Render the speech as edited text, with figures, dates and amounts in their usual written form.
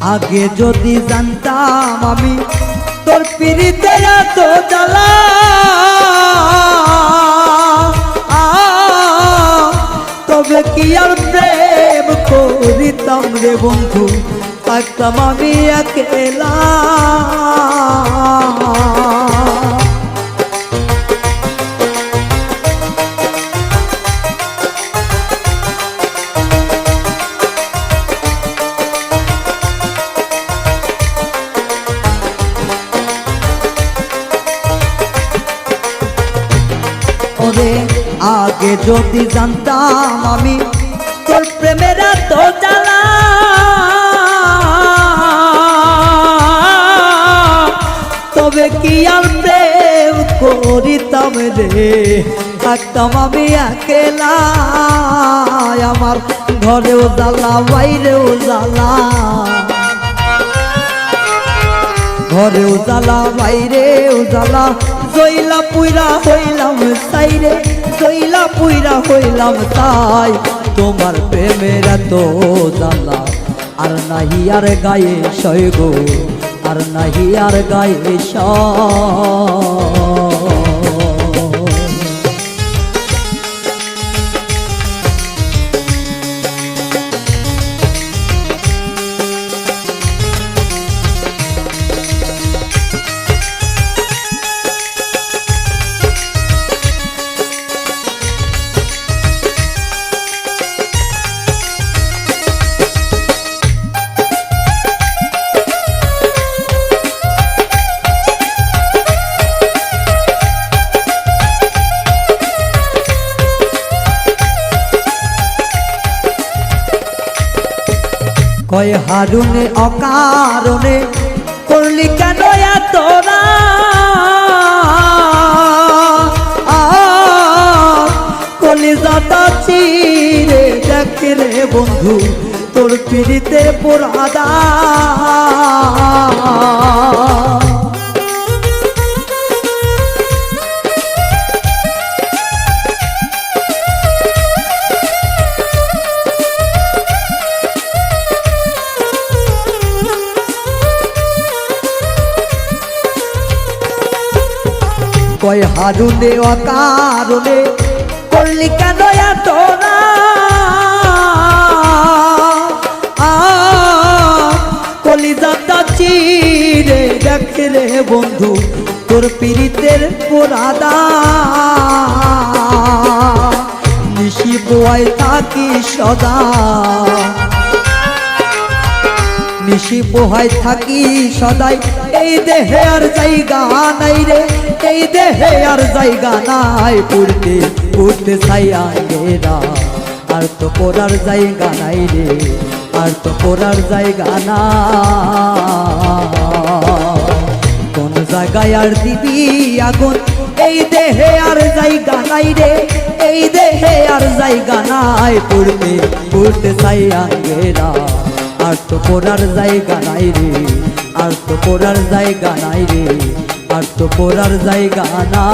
আগে যদি জানতাম আমি তোর পিরিতে এত জ্বালা, তবে কি আর প্রেম করিতাম রে বন্ধু, থাকতাম আমি একেলা। আগে যদি জানতাম আমি তোর প্রেমের এত জ্বালা, তবে কি আর প্রেম করিতাম রে, থাকতাম আমি একেলা। আমার ঘরেও জ্বালা বাইরেও জ্বালা, ঘরেও জ্বালা বাইরেও জ্বালা, জইলা পুইরা হইলাম সাইরে, জইলা পুইরা হইলাম তাই। তোমার প্রেমের এত জ্বালা আর নাহি আর গায়ে সয় গো, আর নাহি আর গায়ে সয়। কয় হারুনে অকারণে করলি কেন তোরা, কলিজাটা চিরে দেখে রে বন্ধু তোর পিড়িতে পোড়াদা। কয় হারুনে অকারণে করলি কেন তোরা, কলিজাটা চিরে দেখে রে বন্ধু তোর পিরিতের পোড়াদা। নিশি পোয়াই থাকি সদা, নিশি পোহাই থাকি সদাই, এই দেহে আর জায়গা নাই রে, এই দেহে আর জায়গা নাই। পড়তে পড়তে ছাইয়া গেরা, আর তো পড়ার জায়গা নাই রে, আর তো পড়ার জায়গা না। কোন জায়গায় আর দিবি আগুন, এই দেহে আর জায়গা নাই রে, এই দেহে আর জায়গা নাই। পড়তে পড়তে ছাইয়া গেরা, আর তো পড়ার জায়গা নাই রে, আর তো পড়ার জায়গা নাই রে, আর তো পড়ার জায়গা না।